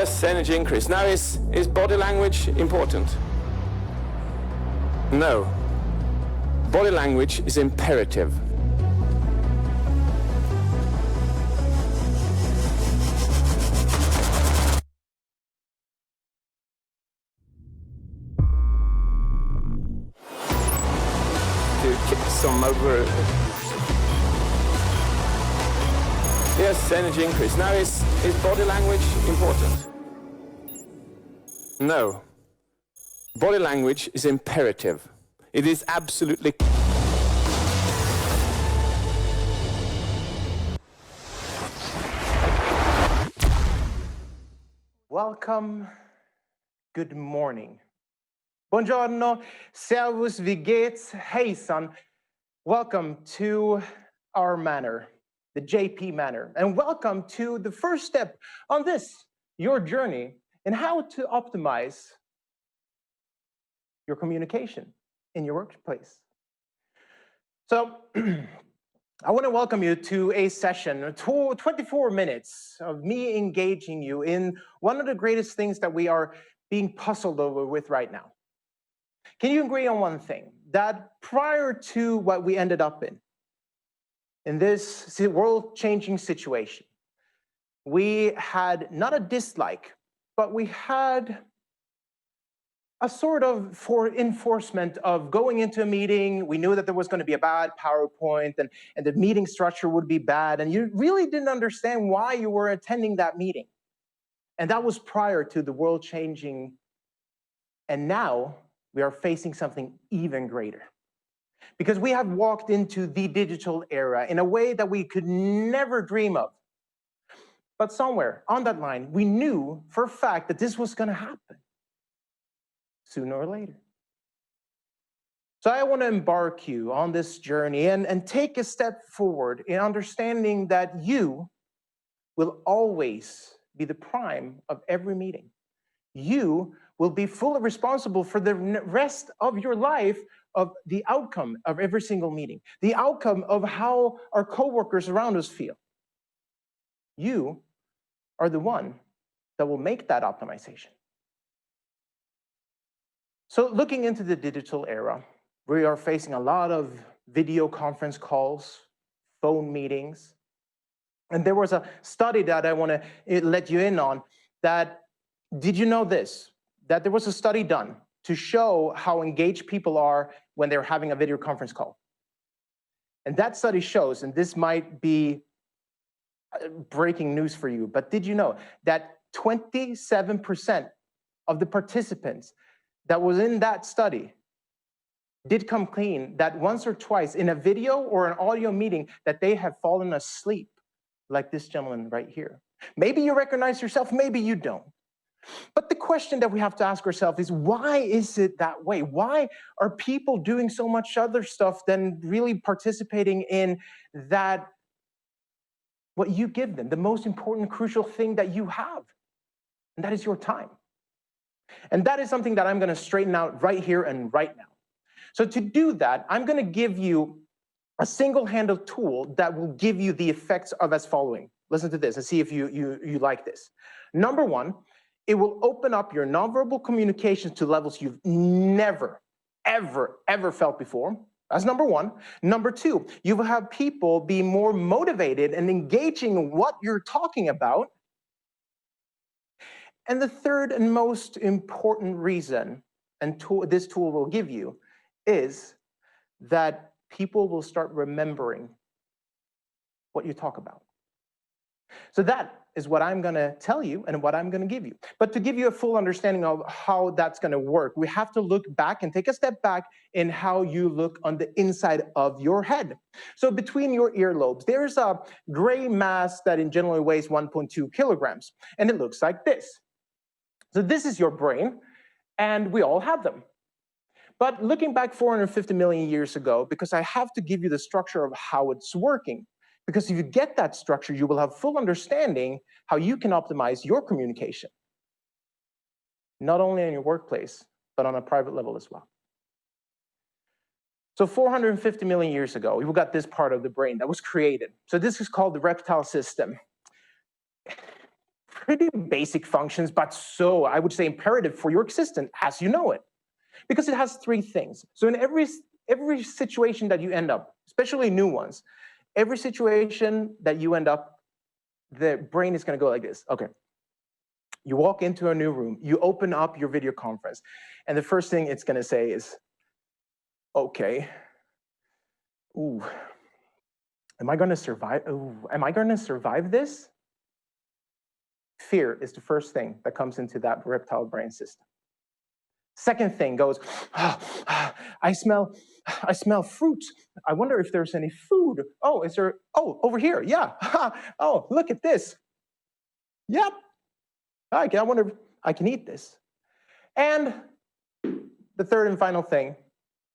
Yes, energy increase. Now, is body language important? No. Body language is imperative. To kick some over. Yes, energy increase. Now, is body language important? No. Body language is imperative. It is absolutely... Welcome. Good morning. Buongiorno. Servus. Wie geht's? Hejsan. Welcome to our manor, the JP Manor, and welcome to the first step on this, your journey in how to optimize your communication in your workplace. So I want to welcome you to a session, 24 minutes of me engaging you in one of the greatest things that we are being puzzled over with right now. Can you agree on one thing? That prior to what we ended up in this world-changing situation, we had not a dislike, but we had a sort of enforcement of going into a meeting. We knew that there was going to be a bad PowerPoint and the meeting structure would be bad, and you really didn't understand why you were attending that meeting. And that was prior to the world changing, and now we are facing something even greater. Because we have walked into the digital era in a way that we could never dream of. But somewhere on that line, we knew for a fact that this was going to happen sooner or later. So I want to embark you on this journey and take a step forward in understanding that you will always be the prime of every meeting. You will be fully responsible for the rest of your life of the outcome of every single meeting, the outcome of how our coworkers around us feel. You are the one that will make that optimization. So looking into the digital era, we are facing a lot of video conference calls, phone meetings. And there was a study that I want to let you in on that, did you know this? That there was a study done to show how engaged people are when they're having a video conference call. And that study shows, and this might be breaking news for you, but did you know that 27% of the participants that was in that study did come clean that once or twice in a video or an audio meeting that they have fallen asleep, like this gentleman right here. Maybe you recognize yourself, maybe you don't. But the question that we have to ask ourselves is, why is it that way? Why are people doing so much other stuff than really participating in that, what you give them, the most important, crucial thing that you have, and that is your time. And that is something that I'm going to straighten out right here and right now. So to do that, I'm going to give you a single-handed tool that will give you the effects of as following. Listen to this and see if you like this. Number one, it will open up your nonverbal communications to levels you've never, ever felt before. That's number one. Number two, you will have people be more motivated and engaging in what you're talking about. And the third and most important reason, and this tool will give you, is that people will start remembering what you talk about. So that is what I'm going to tell you and what I'm going to give you. But to give you a full understanding of how that's going to work, we have to look back and take a step back in how you look on the inside of your head. So between your earlobes, there's a gray mass that in general weighs 1.2 kilograms, and it looks like this. So this is your brain, and we all have them. But looking back 450 million years ago, because I have to give you the structure of how it's working, because if you get that structure, you will have full understanding how you can optimize your communication, not only in your workplace, but on a private level as well. So 450 million years ago, we got this part of the brain that was created. So this is called the reptile system. pretty basic functions, but so, I would say, imperative for your existence as you know it. Because it has three things. So in every situation that you end up, especially new ones, every situation that you end up, the brain is going to go like this. Okay. You walk into a new room, you open up your video conference, and the first thing it's going to say is, okay, ooh, am I going to survive? Ooh, am I going to survive this? Fear is the first thing that comes into that reptile brain system. Second thing goes, I smell fruit. I wonder if there's any food. Oh, is there? Oh, over here. Yeah. Oh, look at this. Yep. I wonder if I can eat this. And the third and final thing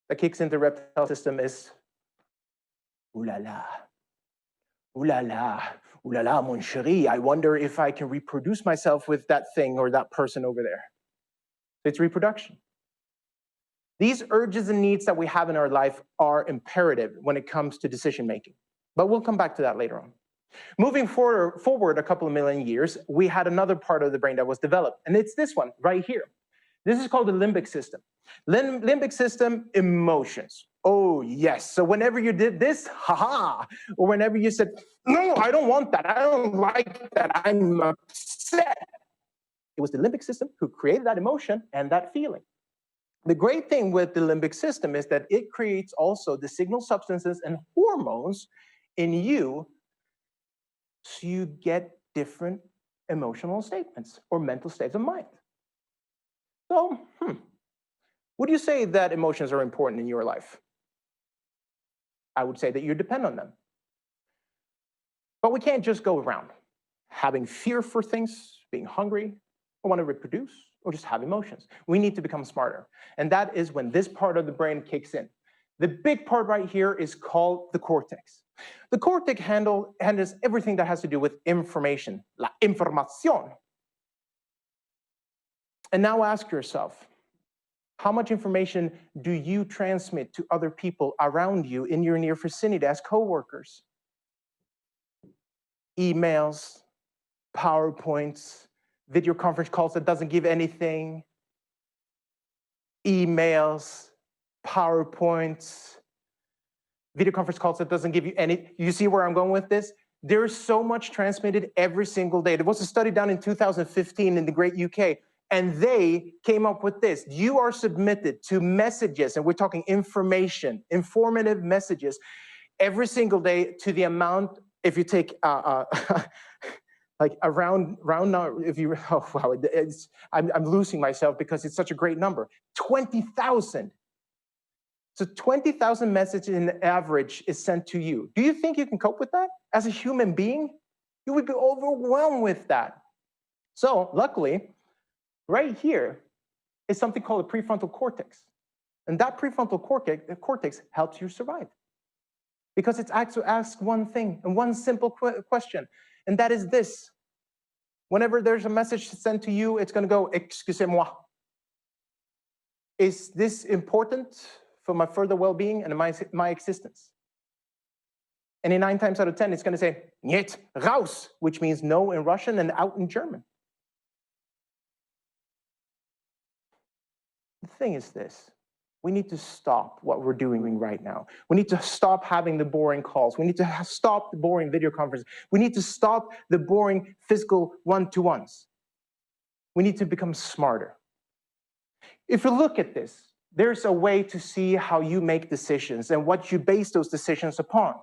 that kicks into the reptile system is, ooh la la. Ooh la la. Ooh la la, mon chéri. I wonder if I can reproduce myself with that thing or that person over there. It's reproduction. These urges and needs that we have in our life are imperative when it comes to decision making. But we'll come back to that later on. Moving forward a couple of million years, we had another part of the brain that was developed, and it's this one right here. This is called the limbic system. Limbic system, emotions. Oh, yes. So whenever you did this, haha, or whenever you said, no, I don't want that, I don't like that, I'm upset. It was the limbic system who created that emotion and that feeling. The great thing with the limbic system is that it creates also the signal substances and hormones in you, so you get different emotional statements or mental states of mind. So, would you say that emotions are important in your life? I would say that you depend on them. But we can't just go around having fear for things, being hungry, or want to reproduce, or just have emotions. We need to become smarter. And that is when this part of the brain kicks in. The big part right here is called the cortex. The cortex handles everything that has to do with information, la información. And now ask yourself, how much information do you transmit to other people around you in your near vicinity as coworkers? Emails, PowerPoints, video conference calls that doesn't give anything, emails, PowerPoints, video conference calls that doesn't give you any. You see where I'm going with this? There's so much transmitted every single day. There was a study done in 2015 in the great UK, and they came up with this. You are submitted to messages, and we're talking information, informative messages, every single day to the amount, if you take like around if you, oh wow, I'm losing myself because it's such a great number, 20,000. So 20,000 messages in average is sent to you. Do you think you can cope with that as a human being? You would be overwhelmed with that. So luckily, right here is something called the prefrontal cortex. And that prefrontal cortex helps you survive. Because it's actually asked one thing and one simple question, and that is this. Whenever there's a message sent to you, it's going to go, excusez-moi. Is this important for my further well-being and my existence? And in 9 times out of 10, it's going to say, "Niet, raus," which means no in Russian and out in German. The thing is this. We need to stop what we're doing right now. We need to stop having the boring calls. We need to stop the boring video conferences. We need to stop the boring physical one-to-ones. We need to become smarter. If you look at this, there's a way to see how you make decisions and what you base those decisions upon.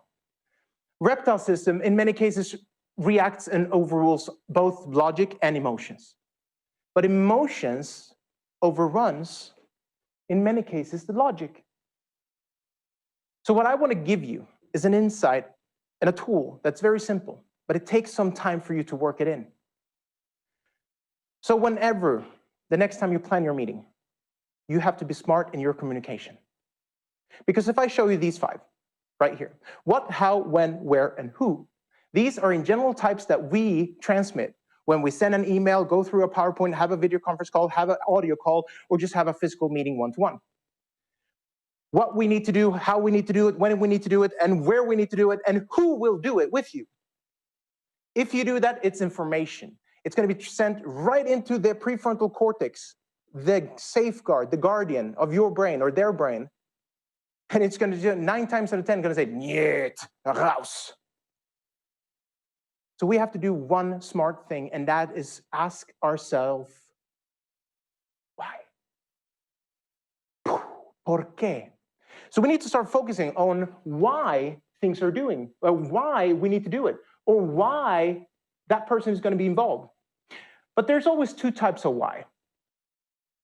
Reptile system, in many cases, reacts and overrules both logic and emotions. But emotions overruns, in many cases, the logic. So what I want to give you is an insight and a tool that's very simple, but it takes some time for you to work it in. So whenever, the next time you plan your meeting, you have to be smart in your communication. Because if I show you these 5, right here, what, how, when, where, and who, these are in general types that we transmit when we send an email, go through a PowerPoint, have a video conference call, have an audio call, or just have a physical meeting one-to-one. What we need to do, how we need to do it, when we need to do it, and where we need to do it, and who will do it with you. If you do that, it's information. It's going to be sent right into the prefrontal cortex, the safeguard, the guardian of your brain or their brain. And it's going to do 9 times out of 10, going to say, "Niet, raus." So we have to do one smart thing, and that is ask ourselves, why? ¿Por qué? So we need to start focusing on why things are doing, or why we need to do it, or why that person is going to be involved. But there's always 2 types of why.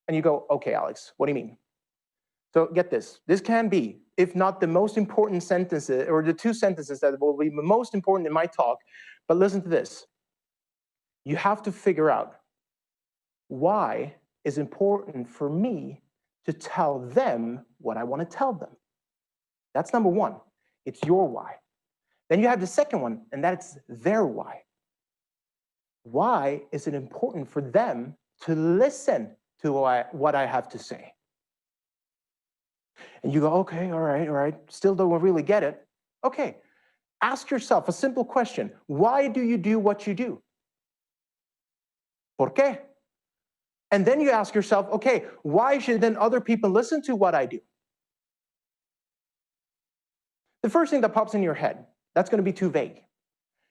And you go, okay, Alex, what do you mean? So get this. This can be, if not the most important sentences, or the 2 sentences that will be the most important in my talk, but listen to this. You have to figure out why is important for me to tell them what I want to tell them. That's number 1. It's your why. Then you have the second one, and that's their why. Why is it important for them to listen to what I have to say? And you go, okay, all right, still don't really get it. Okay, ask yourself a simple question. Why do you do what you do? ¿Por qué? And then you ask yourself, okay, why should then other people listen to what I do? The first thing that pops in your head, that's going to be too vague.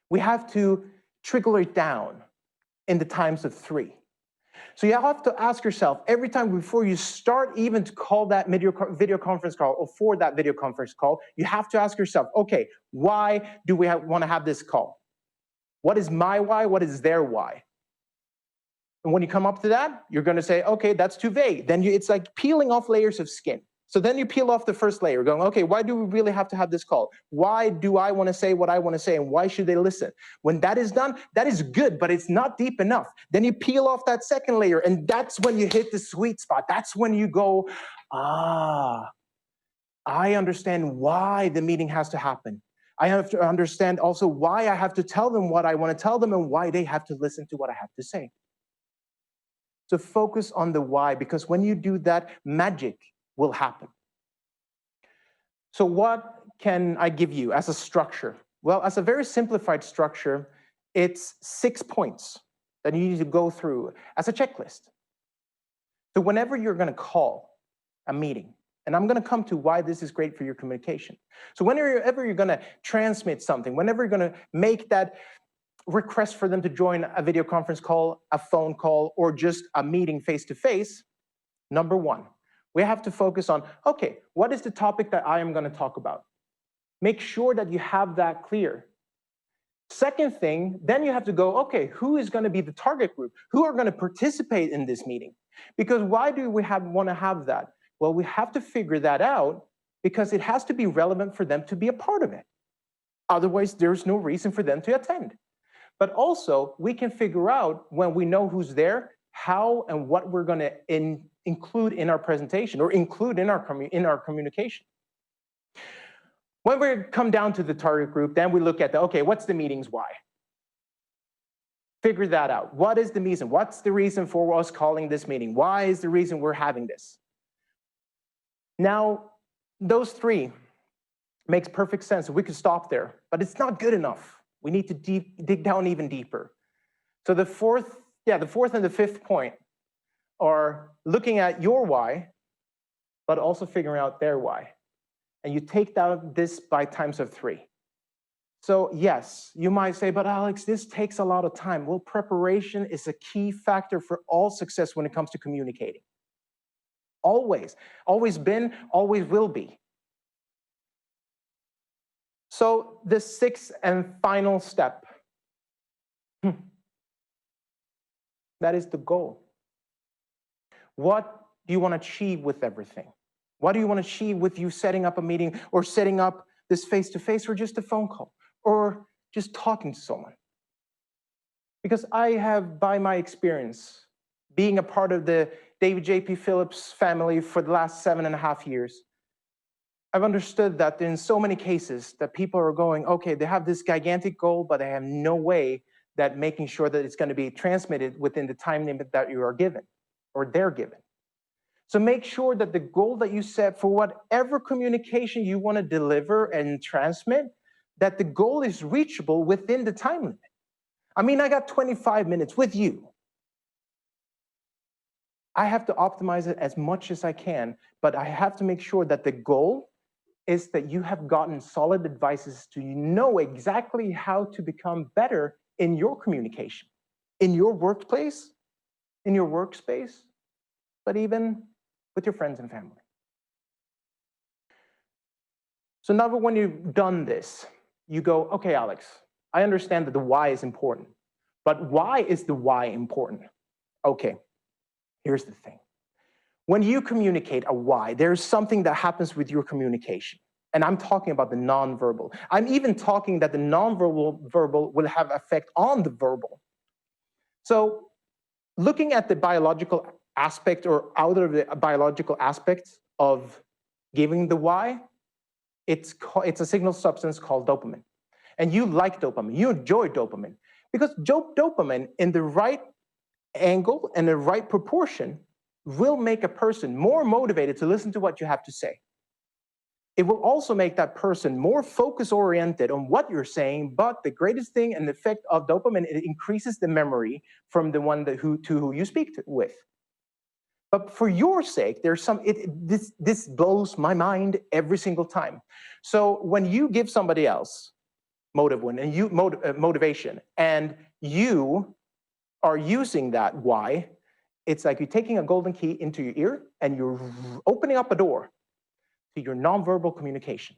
We have to trickle it down in the times of 3. So you have to ask yourself every time before you start even to call that video conference call, or for that video conference call, you have to ask yourself, okay, why do we want to have this call? What is my why? What is their why? And when you come up to that, you're going to say, okay, that's too vague. Then it's like peeling off layers of skin. So then you peel off the first layer, going, okay, why do we really have to have this call? Why do I want to say what I want to say, and why should they listen? When that is done, that is good, but it's not deep enough. Then you peel off that second layer, and that's when you hit the sweet spot. That's when you go, I understand why the meeting has to happen. I have to understand also why I have to tell them what I want to tell them, and why they have to listen to what I have to say. So focus on the why, because when you do that, magic will happen. So what can I give you as a structure? Well, as a very simplified structure, it's 6 points that you need to go through as a checklist. So whenever you're going to call a meeting, and I'm going to come to why this is great for your communication. So whenever you're going to transmit something, whenever you're going to make that request for them to join a video conference call, a phone call, or just a meeting face-to-face, number 1, we have to focus on, okay, what is the topic that I am going to talk about? Make sure that you have that clear. Second thing, then you have to go, okay, who is going to be the target group? Who are going to participate in this meeting? Because why do we want to have that? Well, we have to figure that out because it has to be relevant for them to be a part of it. Otherwise, there's no reason for them to attend. But also, we can figure out when we know who's there, how and what we're going to include in our presentation or include in our communication. When we come down to the target group, then we look at okay, what's the meeting's why? Figure that out. What is the reason? What's the reason for us calling this meeting? Why is the reason we're having this? Now, those 3 makes perfect sense. We could stop there, but it's not good enough. We need to dig down even deeper. So the fourth and the 5th point are looking at your why, but also figuring out their why. And you take this by times of 3. So yes, you might say, but Alex, this takes a lot of time. Well, preparation is a key factor for all success when it comes to communicating. Always. Always been, always will be. So the 6th and final step, that is the goal. What do you want to achieve with everything? What do you want to achieve with you setting up a meeting or setting up this face-to-face or just a phone call or just talking to someone? Because I have, by my experience, being a part of the David J.P. Phillips family for the last 7.5 years, I've understood that in so many cases that people are going, okay, they have this gigantic goal, but they have no way that making sure that it's going to be transmitted within the time limit that you are given or they're given. So make sure that the goal that you set for whatever communication you want to deliver and transmit, that the goal is reachable within the time limit. I mean, I got 25 minutes with you. I have to optimize it as much as I can, but I have to make sure that the goal is that you have gotten solid advices to know exactly how to become better in your communication, in your workplace, in your workspace, but even with your friends and family. So now when you've done this, you go, okay, Alex, I understand that the why is important, but why is the why important? Okay, here's the thing. When you communicate a why, there's something that happens with your communication. And I'm talking about the nonverbal. I'm even talking that the nonverbal will have effect on the verbal. So looking at the biological aspect or out of the biological aspects of giving the why, it's a signal substance called dopamine. And you like dopamine, you enjoy dopamine, because dopamine in the right angle and the right proportion will make a person more motivated to listen to what you have to say. It will also make that person more focus-oriented on what you're saying, but the greatest thing and effect of dopamine, it increases the memory from the one to who you speak with. But for your sake, there's this blows my mind every single time. So when you give somebody else motivation, and you are using that why, it's like you're taking a golden key into your ear and you're opening up a door to your nonverbal communication.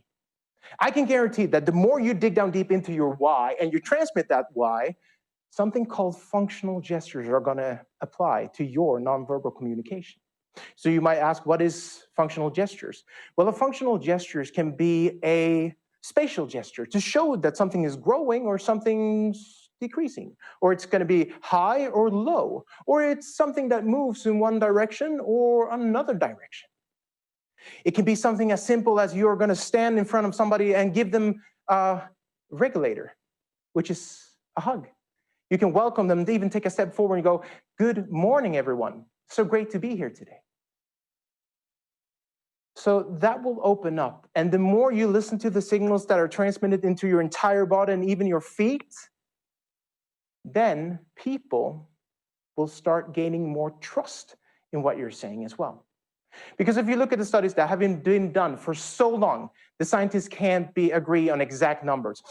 I can guarantee that the more you dig down deep into your why and you transmit that why, something called functional gestures are going to apply to your nonverbal communication. So you might ask, what is functional gestures? Well, a functional gestures can be a spatial gesture to show that something is growing or something's decreasing, or it's going to be high or low, or it's something that moves in one direction or another direction. It can be something as simple as you're going to stand in front of somebody and give them a regulator, which is a hug. You can welcome them, even take a step forward and go, good morning, everyone. So great to be here today. So that will open up. And the more you listen to the signals that are transmitted into your entire body and even your feet, then people will start gaining more trust in what you're saying as well. Because if you look at the studies that have been done for so long, the scientists can't agree on exact numbers.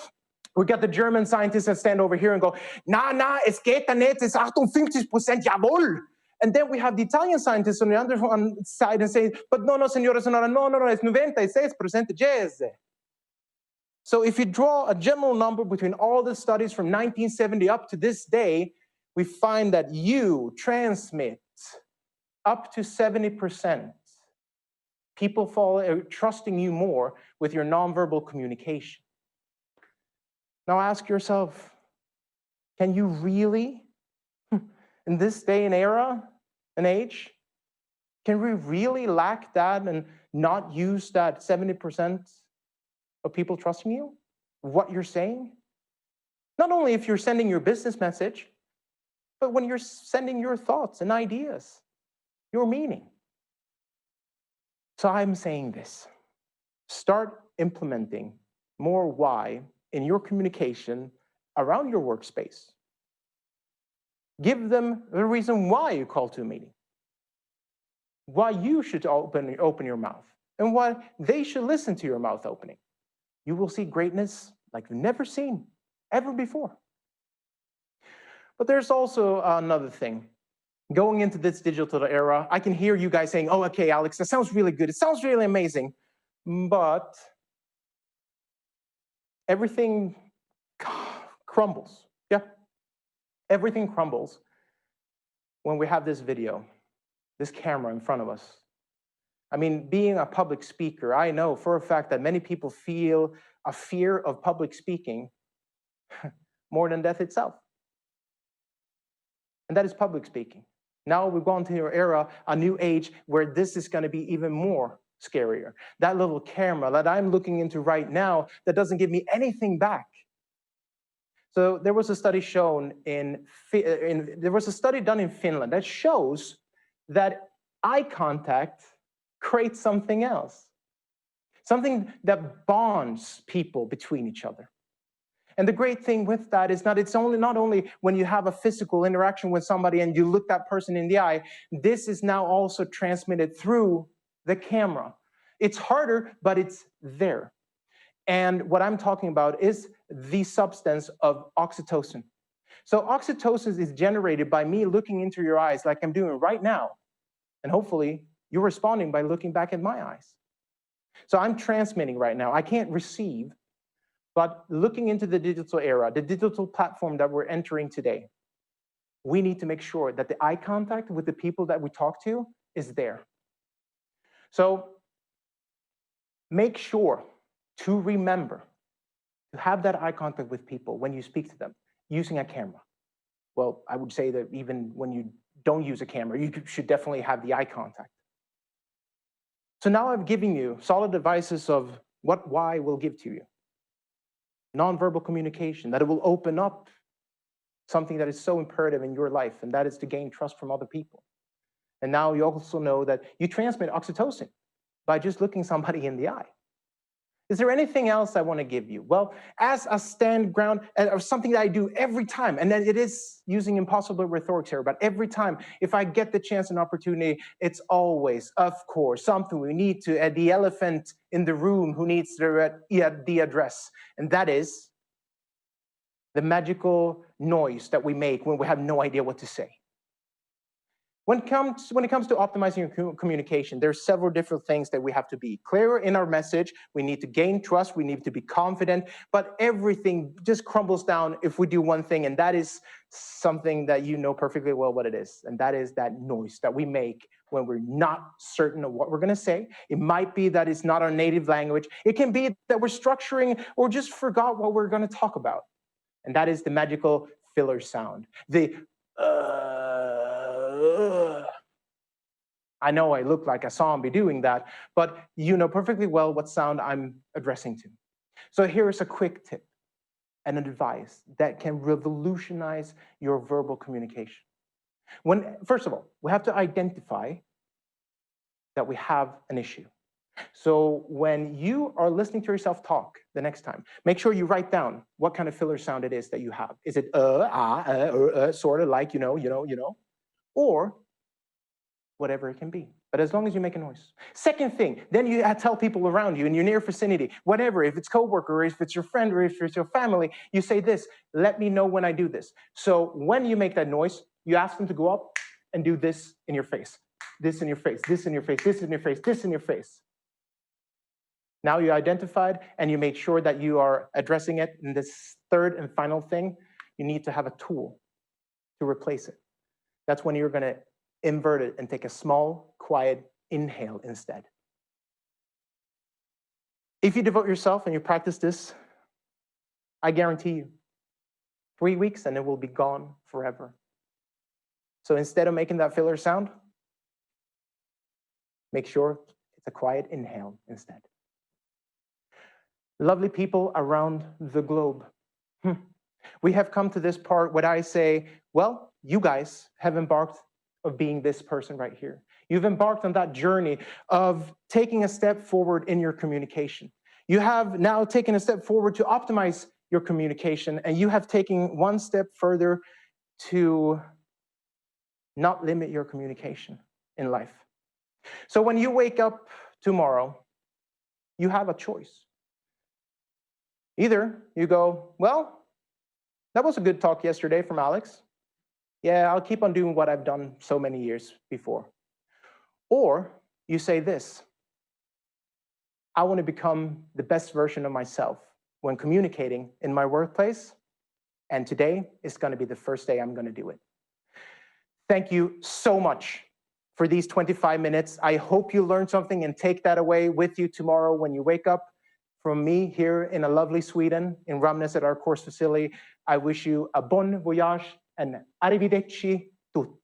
We got the German scientists that stand over here and go, na, es geht da nicht, es 58%, jawohl. And then we have the Italian scientists on the other side and say, but no, señora, no, it's 96% yes. So if you draw a general number between all the studies from 1970 up to this day, we find that you transmit up to 70%. People trusting you more with your nonverbal communication. Now ask yourself, can you really, in this day and era and age, can we really lack that and not use that 70% of people trusting you, what you're saying? Not only if you're sending your business message, but when you're sending your thoughts and ideas, your meaning. So I'm saying this, start implementing more why in your communication around your workspace. Give them the reason why you call to a meeting, why you should open your mouth, and why they should listen to your mouth opening. You will see greatness like you've never seen ever before. But there's also another thing. Going into this digital era, I can hear you guys saying, oh, okay, Alex, that sounds really good. It sounds really amazing. But everything crumbles. Yeah, everything crumbles when we have this video, this camera in front of us. I mean, being a public speaker, I know for a fact that many people feel a fear of public speaking more than death itself. And that is public speaking. Now we've gone to an era, a new age, where this is going to be even more scarier. That little camera that I'm looking into right now that doesn't give me anything back. So there was a study done in Finland that shows that eye contact creates something else, something that bonds people between each other. And the great thing with that is that it's not only when you have a physical interaction with somebody and you look that person in the eye, this is now also transmitted through the camera. It's harder, but it's there. And what I'm talking about is the substance of oxytocin. So oxytocin is generated by me looking into your eyes like I'm doing right now. And hopefully you're responding by looking back at my eyes. So I'm transmitting right now. I can't receive, but looking into the digital era, the digital platform that we're entering today, we need to make sure that the eye contact with the people that we talk to is there. So make sure to remember to have that eye contact with people when you speak to them using a camera. Well, I would say that even when you don't use a camera, you should definitely have the eye contact. So now I've given you solid advices of what why will give to you. Nonverbal communication, that it will open up something that is so imperative in your life, and that is to gain trust from other people. And now you also know that you transmit oxytocin by just looking somebody in the eye. Is there anything else I want to give you? Well, as a stand ground, or something that I do every time, and then it is using impossible rhetorics here, but every time, if I get the chance and opportunity, it's always, of course, something we need to, the elephant in the room who needs the address, and that is the magical noise that we make when we have no idea what to say. When it comes to optimizing your communication, there's several different things that we have to be clearer in our message. We need to gain trust. We need to be confident. But everything just crumbles down if we do one thing, and that is something that you know perfectly well what it is, and that is that noise that we make when we're not certain of what we're going to say. It might be that it's not our native language. It can be that we're structuring or just forgot what we're going to talk about, and that is the magical filler sound. I know I look like a zombie doing that, but you know perfectly well what sound I'm addressing to. So here's a quick tip and an advice that can revolutionize your verbal communication. First of all, we have to identify that we have an issue. So when you are listening to yourself talk the next time, make sure you write down what kind of filler sound it is that you have. Is it sort of like, you know, or whatever it can be, but as long as you make a noise. Second thing, then you tell people around you in your near vicinity, whatever, if it's coworker, or if it's your friend, or if it's your family, you say this, let me know when I do this. So when you make that noise, you ask them to go up and do this in your face, this in your face, this in your face, this in your face, this in your face. Now you identified and you made sure that you are addressing it. And this third and final thing, you need to have a tool to replace it. That's when you're going to invert it and take a small, quiet inhale instead. If you devote yourself and you practice this, I guarantee you, 3 weeks and it will be gone forever. So instead of making that filler sound, make sure it's a quiet inhale instead. Lovely people around the globe. We have come to this part where I say, well, you guys have embarked of being this person right here. You've embarked on that journey of taking a step forward in your communication. You have now taken a step forward to optimize your communication, and you have taken one step further to not limit your communication in life. So when you wake up tomorrow, you have a choice. Either you go, well, that was a good talk yesterday from Alex. Yeah, I'll keep on doing what I've done so many years before. Or you say this, I want to become the best version of myself when communicating in my workplace, and today is going to be the first day I'm going to do it. Thank you so much for these 25 minutes. I hope you learned something and take that away with you tomorrow when you wake up. From me here in a lovely Sweden, in Ramnäs at our course facility, I wish you a bon voyage and arrivederci tutti.